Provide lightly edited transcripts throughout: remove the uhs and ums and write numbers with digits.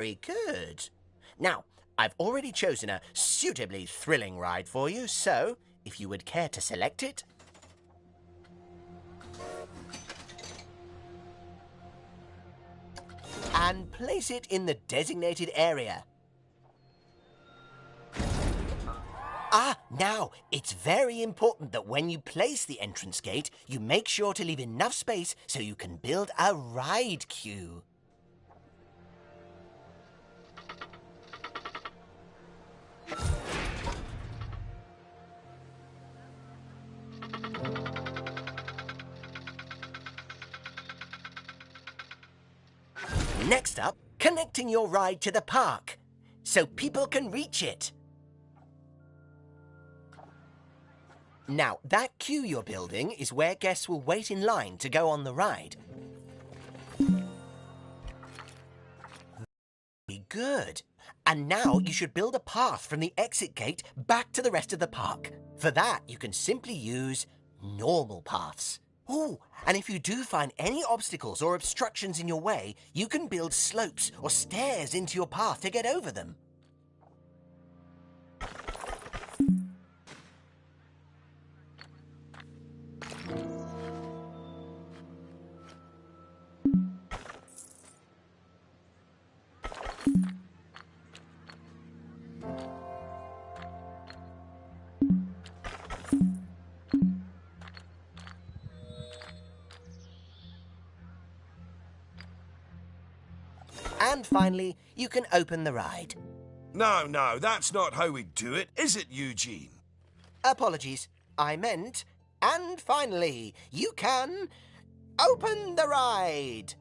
Very good. Now, I've already chosen a suitably thrilling ride for you, so if you would care to select it. And place it in the designated area. Now, it's very important that when you place the entrance gate, you make sure to leave enough space so you can build a ride queue. Next up, connecting your ride to the park, so people can reach it. Now, that queue you're building is where guests will wait in line to go on the ride. Very good. And now you should build a path from the exit gate back to the rest of the park. For that, you can simply use normal paths. Oh, and if you do find any obstacles or obstructions in your way, you can build slopes or stairs into your path to get over them. And finally, you can open the ride. No, that's not how we do it, is it, Eugene? Apologies. I meant, and finally, you can open the ride.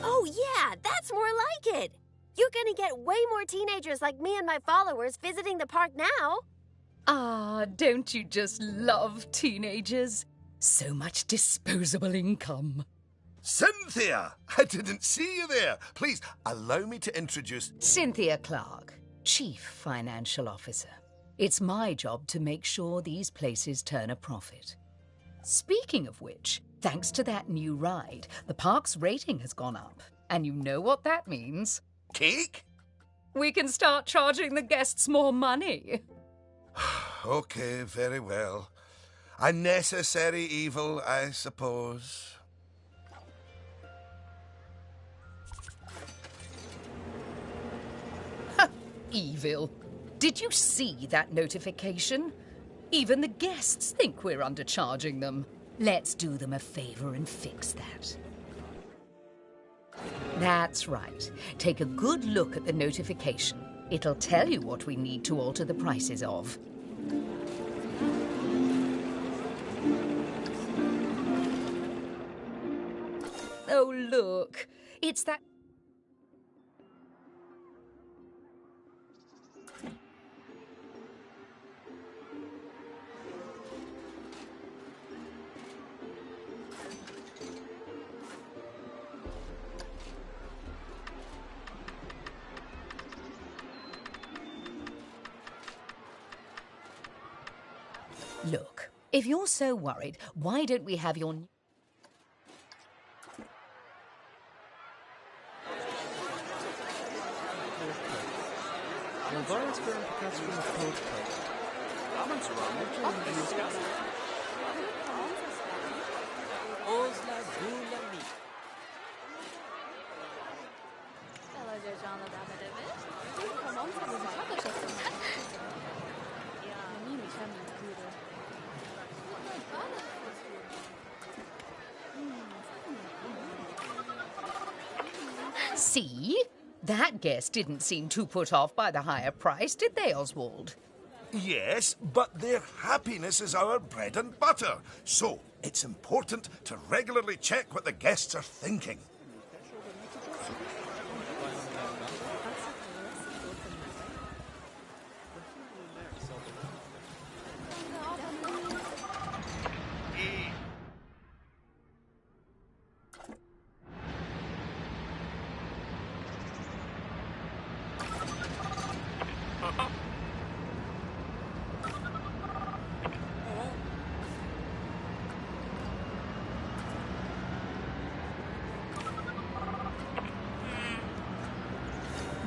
Oh, yeah, that's more like it. You're gonna get way more teenagers like me and my followers visiting the park now. Ah, don't you just love teenagers? So much disposable income. Cynthia! I didn't see you there. Please, allow me to introduce... Cynthia Clark, Chief Financial Officer. It's my job to make sure these places turn a profit. Speaking of which, thanks to that new ride, the park's rating has gone up. And you know what that means? Cake? We can start charging the guests more money. Okay, very well. A necessary evil, I suppose. Evil. Did you see that notification? Even the guests think we're undercharging them. Let's do them a favor and fix that. That's right. Take a good look at the notification. It'll tell you what we need to alter the prices of. Oh, look. It's that... Look, if you're so worried, why don't we have your... See? That guest didn't seem too put off by the higher price, did they, Oswald? Yes, but their happiness is our bread and butter. So, it's important to regularly check what the guests are thinking.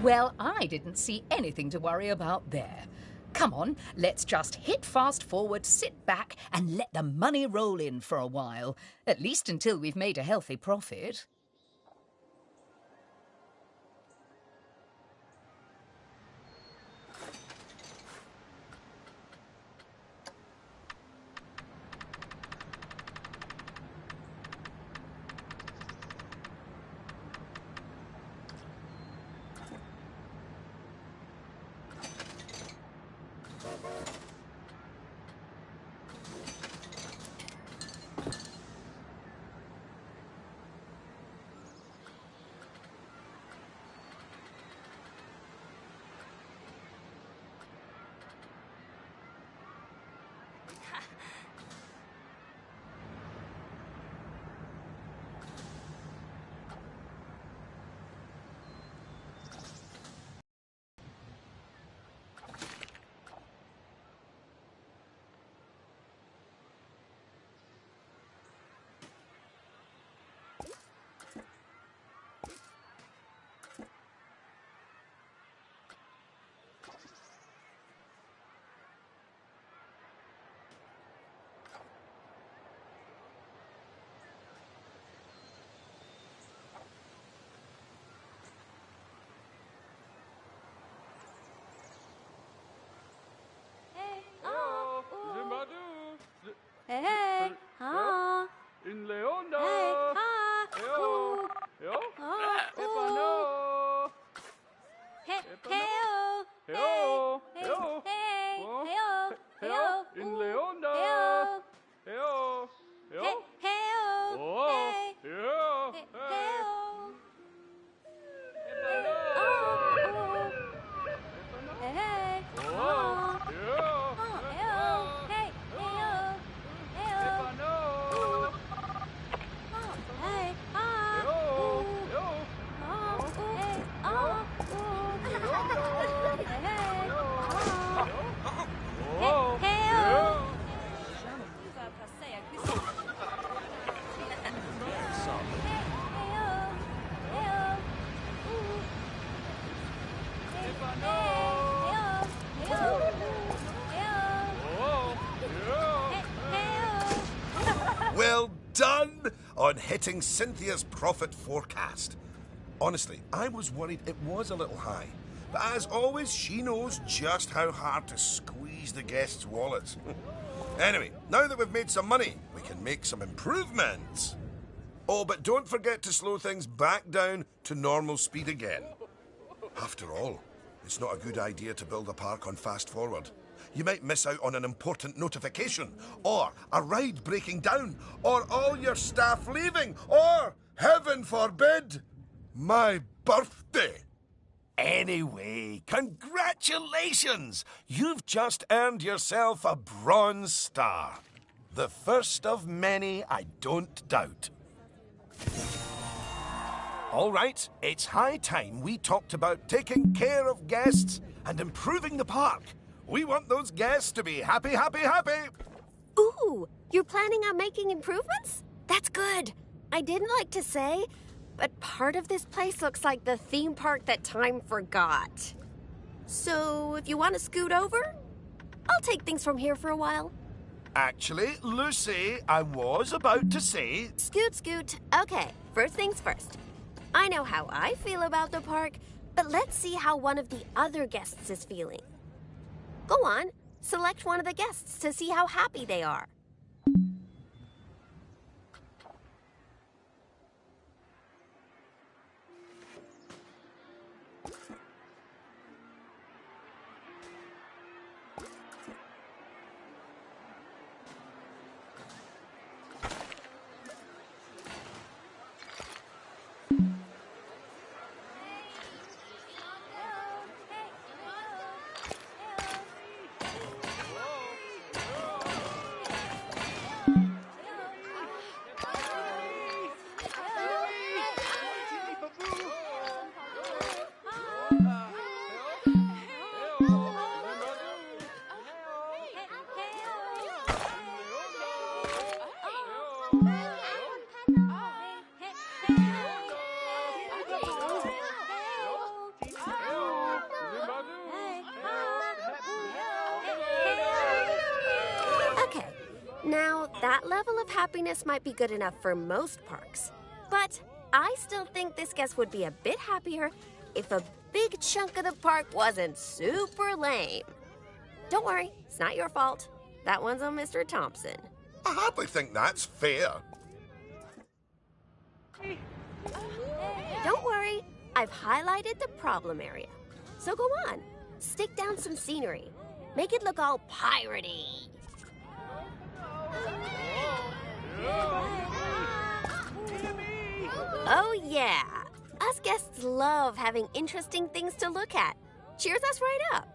Well, I didn't see anything to worry about there. Come on, let's just hit fast forward, sit back, and let the money roll in for a while. At least until we've made a healthy profit. Hey, ah. In Leonda. Hey, ah. Ooh. Yo. Oh, Epano. Hey, hey, oh. Yo. Hey, Yo. hey, Oh. hey, oh. Hey, oh. In Ooh. Leonda. Hey, oh. Yo. Yo. Hey, hey, oh. Oh. Hey, Yo. hey, hey, oh. Epano. Oh, Epano. hey, Oh. ah. Yo. Oh, hey, oh. Hey, hey, oh. Hey, oh. Epano. Ooh. Oh, hey, ah. Yo. Ooh. Yo. Oh, ooh. Hey, ah. Ooh. Leonda. Hey, hey, ah. Hey, Oh. hey, Yo. oh. Well done on hitting Cynthia's profit forecast. Honestly, I was worried it was a little high. But as always, she knows just how hard to squeeze the guests' wallets. Anyway, now that we've made some money, we can make some improvements. Oh, but don't forget to slow things back down to normal speed again. After all, it's not a good idea to build a park on fast forward. You might miss out on an important notification, or a ride breaking down, or all your staff leaving, or, heaven forbid, my birthday. Anyway, congratulations! You've just earned yourself a bronze star. The first of many, I don't doubt. All right, it's high time we talked about taking care of guests and improving the park. We want those guests to be happy, happy, happy. Ooh, you're planning on making improvements? That's good. I didn't like to say, but part of this place looks like the theme park that time forgot. So, if you want to scoot over, I'll take things from here for a while. Actually, Lucy, I was about to say... Scoot, scoot. Okay, first things first. I know how I feel about the park, but let's see how one of the other guests is feeling. Go on, select one of the guests to see how happy they are. level of happiness might be good enough for most parks. But I still think this guest would be a bit happier if a big chunk of the park wasn't super lame. Don't worry, it's not your fault. That one's on Mr. Thompson. I hardly think that's fair. Don't worry, I've highlighted the problem area. So go on, stick down some scenery. Make it look all piratey. Oh yeah, us guests love having interesting things to look at. Cheers us right up.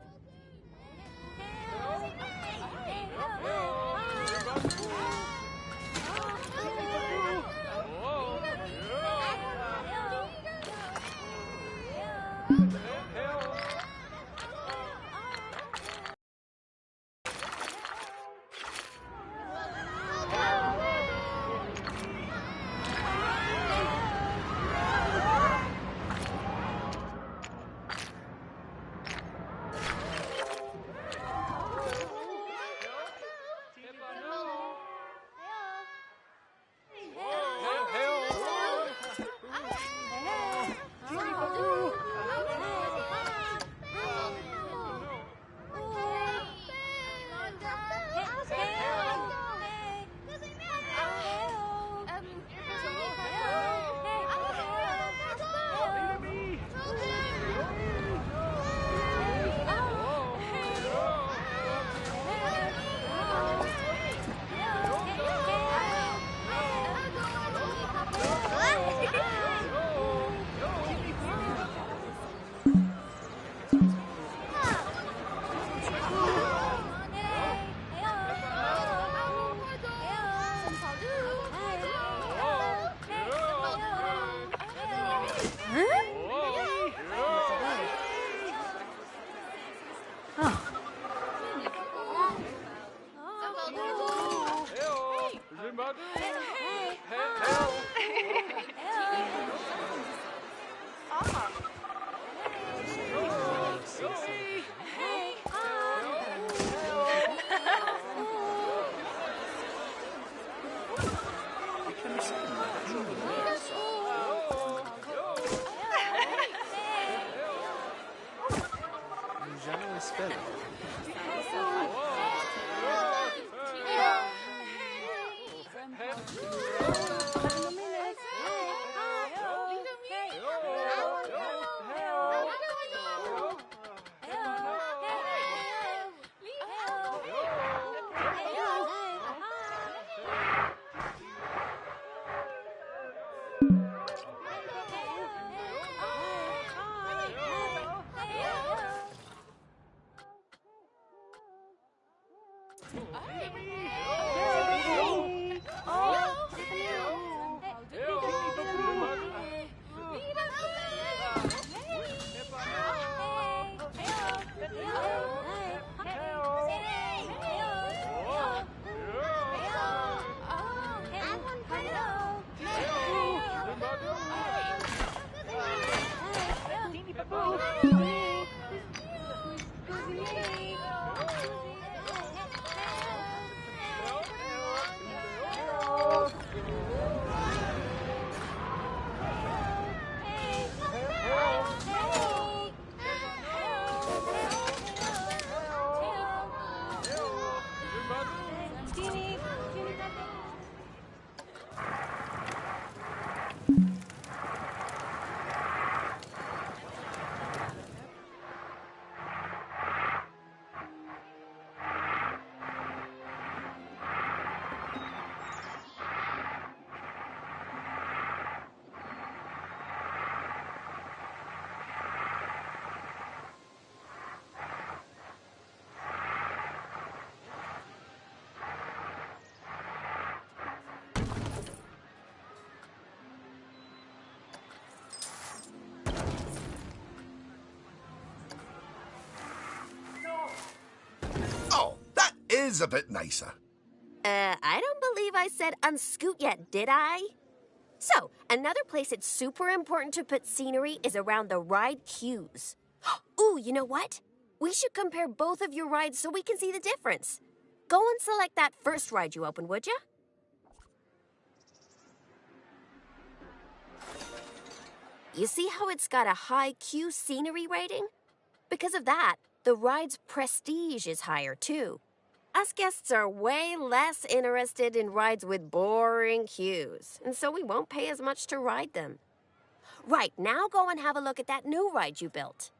Oh, that is a bit nicer. I don't believe I said unscoot yet, did I? So, another place it's super important to put scenery is around the ride queues. Ooh, you know what? We should compare both of your rides so we can see the difference. Go and select that first ride you opened, would ya? You see how it's got a high Q scenery rating? Because of that, the ride's prestige is higher too. Us guests are way less interested in rides with boring queues, and so we won't pay as much to ride them. Right, now go and have a look at that new ride you built.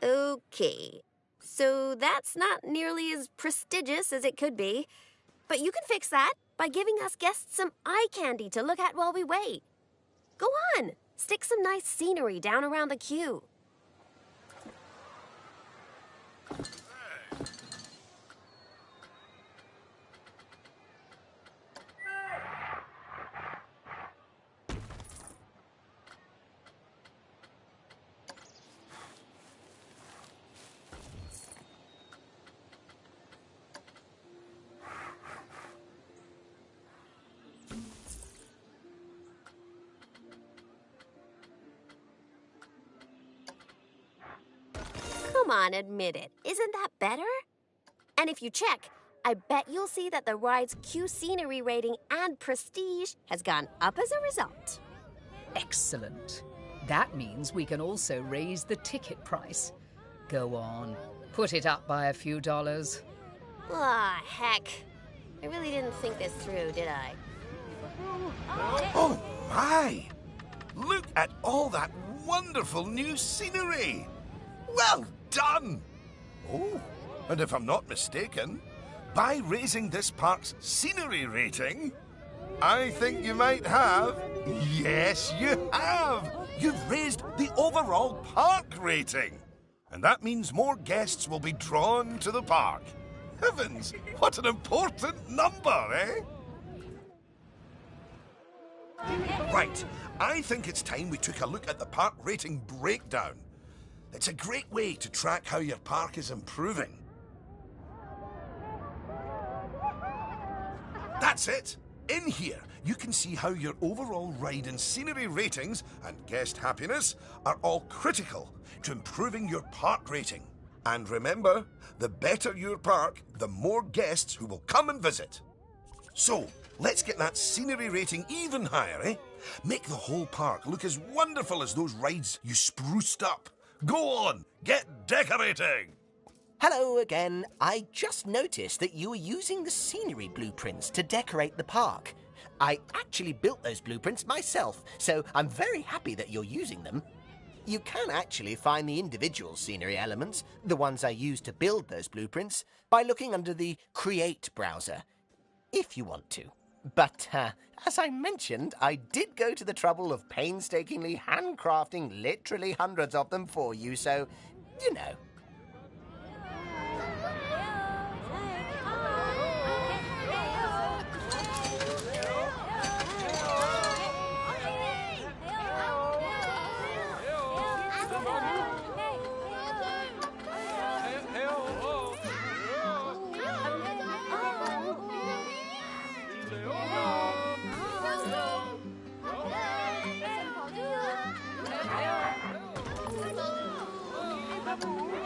Okay, so that's not nearly as prestigious as it could be, but you can fix that by giving us guests some eye candy to look at while we wait. Go on, stick some nice scenery down around the queue. Come on, admit it. Isn't that better? And if you check, I bet you'll see that the ride's Q scenery rating and prestige has gone up as a result. Excellent. That means we can also raise the ticket price. Go on, put it up by a few dollars. Ah, heck. I really didn't think this through, did I? Oh, my! Look at all that wonderful new scenery! Well done! Oh, and if I'm not mistaken, by raising this park's scenery rating, I think you might have... Yes, you have! You've raised the overall park rating. And that means more guests will be drawn to the park. Heavens, what an important number, eh? Right, I think it's time we took a look at the park rating breakdown. It's a great way to track how your park is improving. That's it! In here, you can see how your overall ride and scenery ratings and guest happiness are all critical to improving your park rating. And remember, the better your park, the more guests who will come and visit. So, let's get that scenery rating even higher, eh? Make the whole park look as wonderful as those rides you spruced up. Go on, get decorating! Hello again. I just noticed that you were using the scenery blueprints to decorate the park. I actually built those blueprints myself, so I'm very happy that you're using them. You can actually find the individual scenery elements, the ones I used to build those blueprints, by looking under the Create browser, if you want to. But, as I mentioned, I did go to the trouble of painstakingly handcrafting literally hundreds of them for you, so, you know. Oh.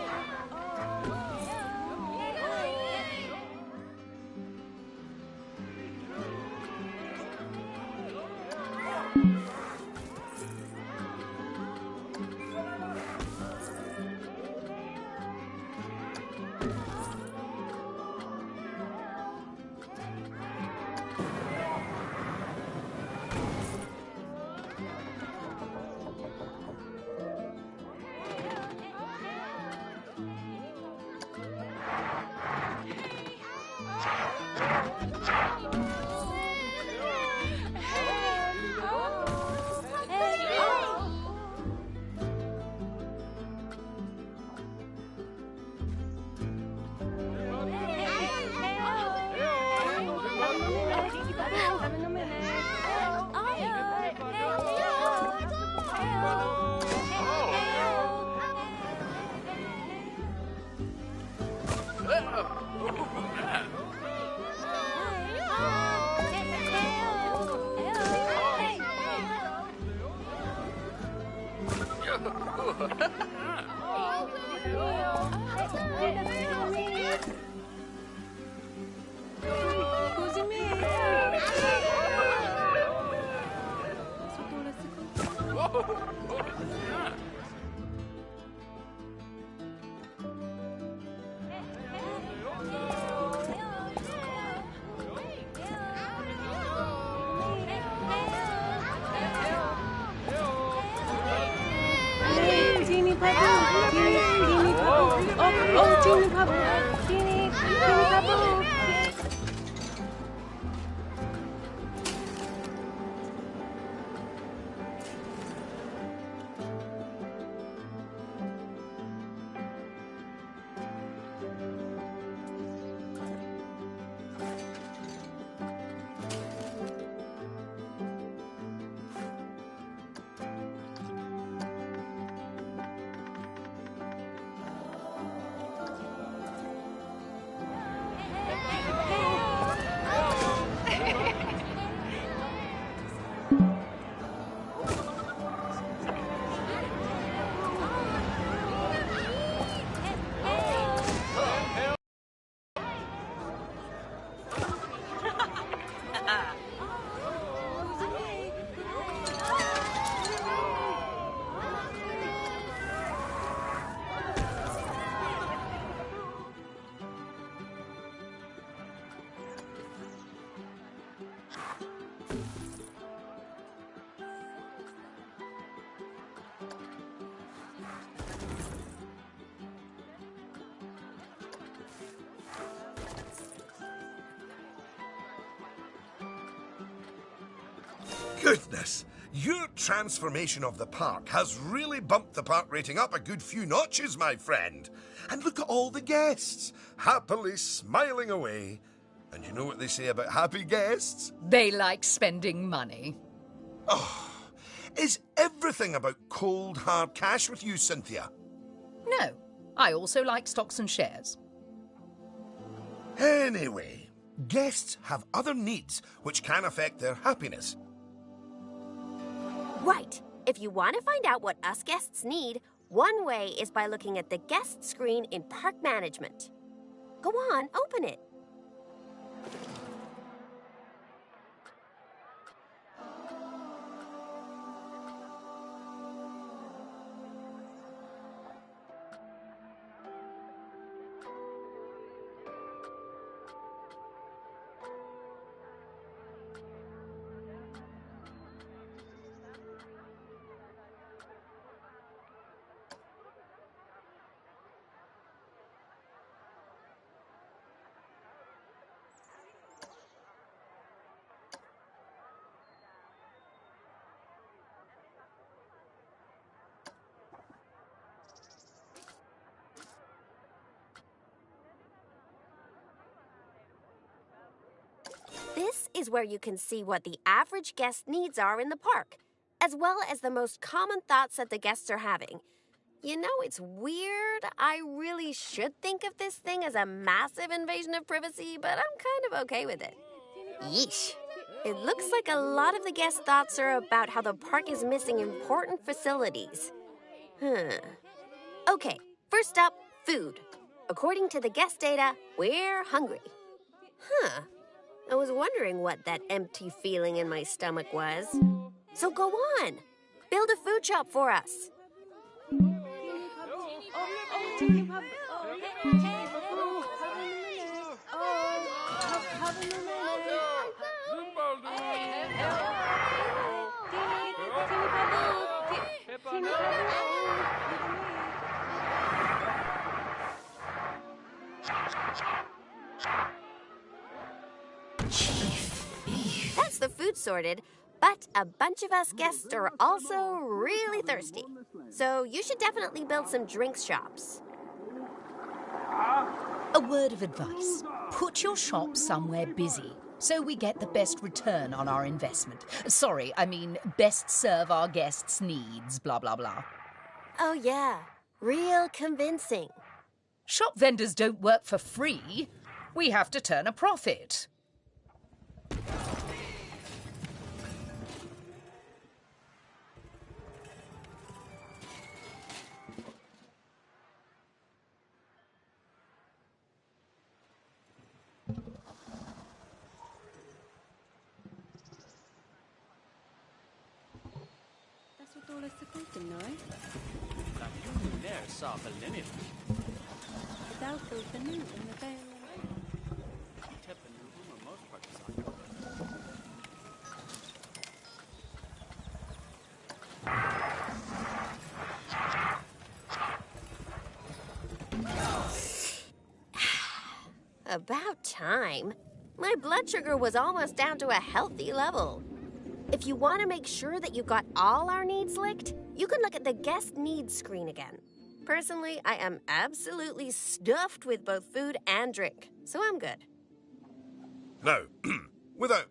Teeny Paboo, teeny Paboo. Oh, teeny Paboo, teeny Paboo. Goodness, your transformation of the park has really bumped the park rating up a good few notches, my friend. And look at all the guests, happily smiling away. And you know what they say about happy guests? They like spending money. Oh, is everything about cold, hard cash with you, Cynthia? No, I also like stocks and shares. Anyway, guests have other needs which can affect their happiness. Right. If you want to find out what us guests need, one way is by looking at the guest screen in Park Management. Go on, open it. This is where you can see what the average guest needs are in the park, as well as the most common thoughts that the guests are having. You know, it's weird. I really should think of this thing as a massive invasion of privacy, but I'm kind of okay with it. Yeesh. It looks like a lot of the guest thoughts are about how the park is missing important facilities. Okay, first up, food. According to the guest data, we're hungry. I was wondering what that empty feeling in my stomach was. So go on. Build a food shop for us. That's the food sorted, but a bunch of us guests are also really thirsty. So you should definitely build some drinks shops. A word of advice. Put your shop somewhere busy so we get the best return on our investment. Sorry, I mean best serve our guests' needs, blah, blah, blah. Oh yeah, real convincing. Shop vendors don't work for free. We have to turn a profit. olessa kultanoi. There, saapallinen. Thou kultanu in the valen. Teppanuhum are most partisan. About time. My blood sugar was almost down to a healthy level. If you want to make sure that you got all our needs licked, you can look at the guest needs screen again. Personally, I am absolutely stuffed with both food and drink, so I'm good. Now, without...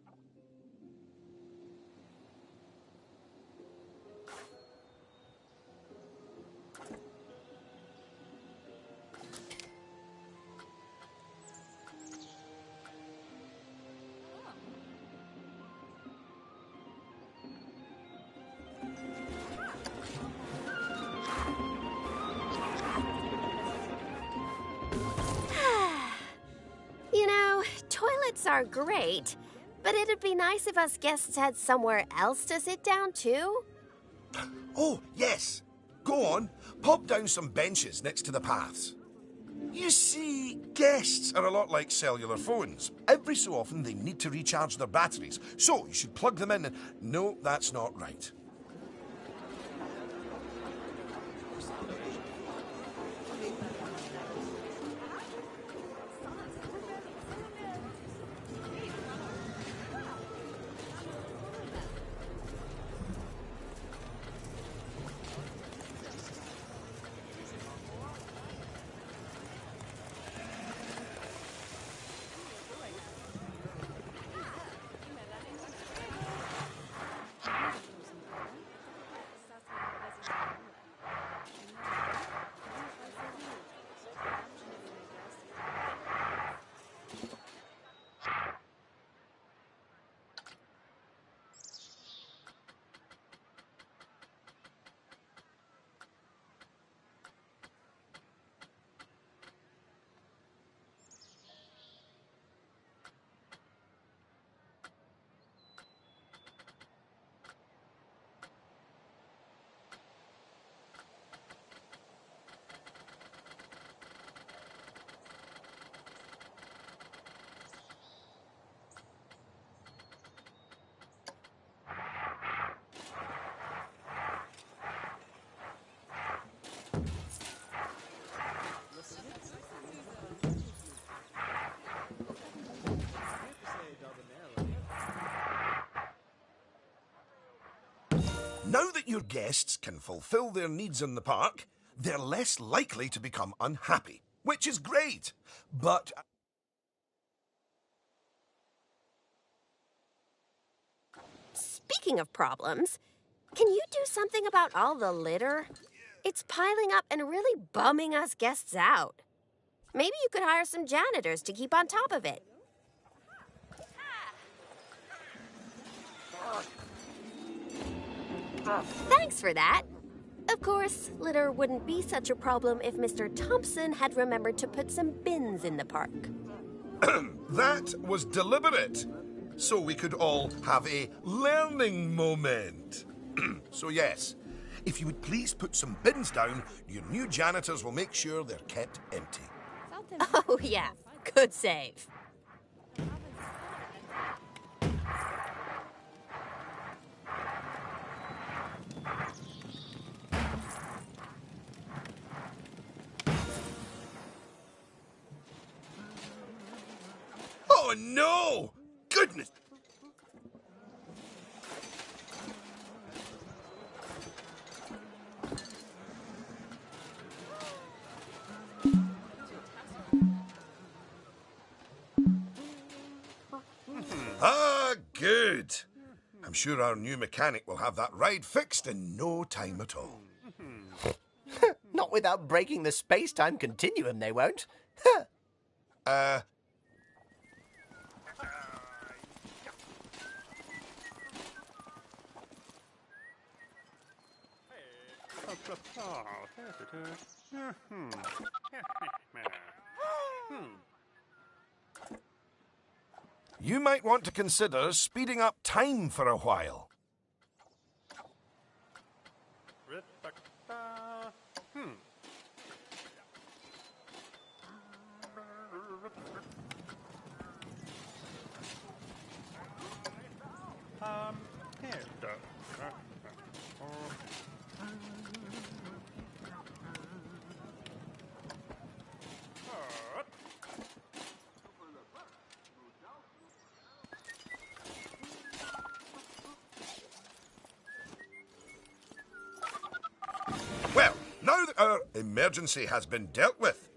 You know, toilets are great, but it'd be nice if us guests had somewhere else to sit down, too. Oh, yes. Go on. Pop down some benches next to the paths. You see, guests are a lot like cellular phones. Every so often they need to recharge their batteries, so you should plug them in and... No, that's not right. Now that your guests can fulfill their needs in the park, they're less likely to become unhappy, which is great. But... Speaking of problems, can you do something about all the litter? It's piling up and really bumming us guests out. Maybe you could hire some janitors to keep on top of it. Thanks for that. Of course, litter wouldn't be such a problem if Mr. Thompson had remembered to put some bins in the park. That was deliberate, so we could all have a learning moment. So yes, if you would please put some bins down, your new janitors will make sure they're kept empty. Oh, yeah. Good save. Oh no! Goodness! Ah, good. I'm sure our new mechanic will have that ride fixed in no time at all. Not without breaking the space-time continuum, they won't. You might want to consider speeding up time for a while. emergency has been dealt with.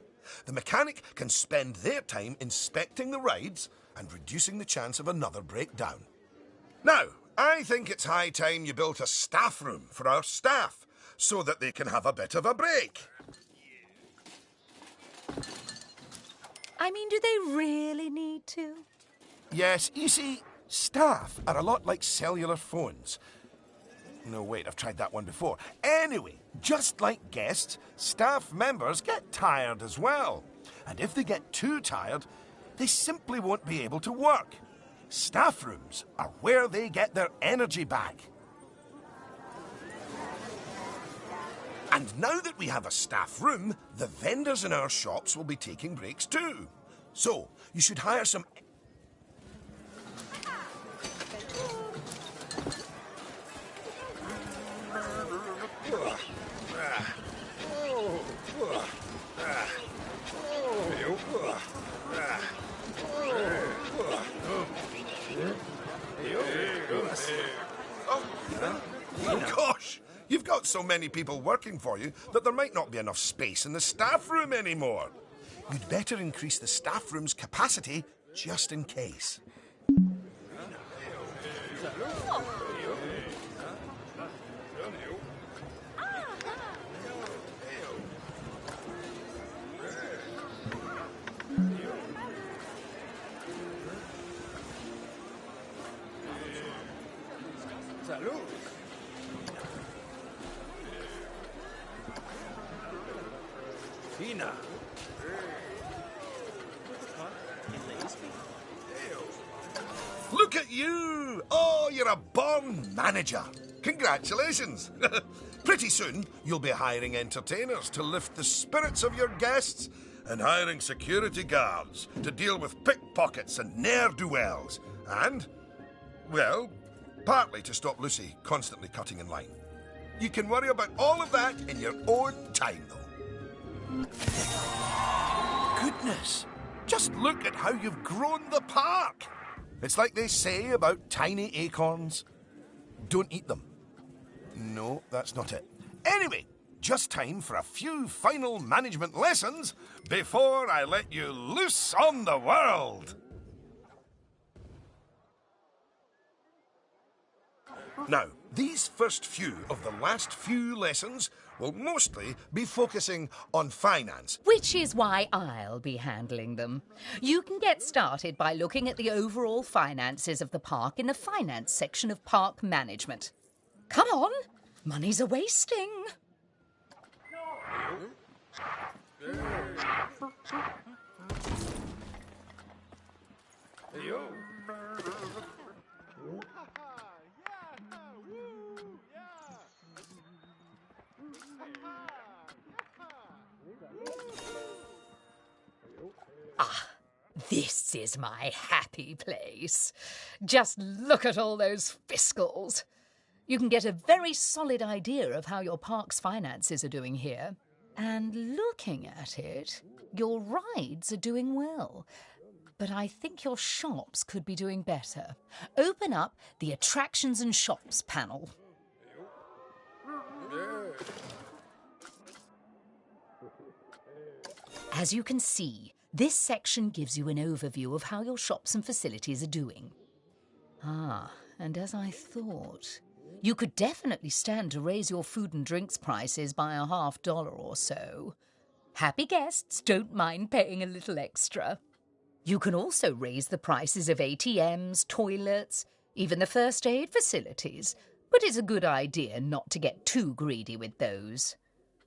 The mechanic can spend their time inspecting the rides and reducing the chance of another breakdown. Now, I think it's high time you built a staff room for our staff so that they can have a bit of a break. I mean, do they really need to? Yes, you see, staff are a lot like cellular phones. No, wait, I've tried that one before. Anyway, just like guests, staff members get tired as well. And if they get too tired, they simply won't be able to work. Staff rooms are where they get their energy back. And now that we have a staff room, the vendors in our shops will be taking breaks too. So, you should hire some... Gosh, you've got so many people working for you that there might not be enough space in the staff room anymore. You'd better increase the staff room's capacity just in case. Tina. Look at you! Oh, you're a born manager. Congratulations. Pretty soon, you'll be hiring entertainers to lift the spirits of your guests and hiring security guards to deal with pickpockets and ne'er-do-wells. And, well, partly to stop Lucy constantly cutting in line. You can worry about all of that in your own time, though. Goodness! Just look at how you've grown the park! It's like they say about tiny acorns. Don't eat them. No, that's not it. Anyway, just time for a few final management lessons before I let you loose on the world. Now, these first few of the last few lessons will mostly be focusing on finance. Which is why I'll be handling them. You can get started by looking at the overall finances of the park in the finance section of park management. Come on, money's a-wasting. This is my happy place. Just look at all those fiscals. You can get a very solid idea of how your park's finances are doing here. And looking at it, your rides are doing well. But I think your shops could be doing better. Open up the Attractions and Shops panel. As you can see, this section gives you an overview of how your shops and facilities are doing. And as I thought, you could definitely stand to raise your food and drinks prices by $50 or so. Happy guests don't mind paying a little extra. You can also raise the prices of ATMs, toilets, even the first aid facilities, but it's a good idea not to get too greedy with those.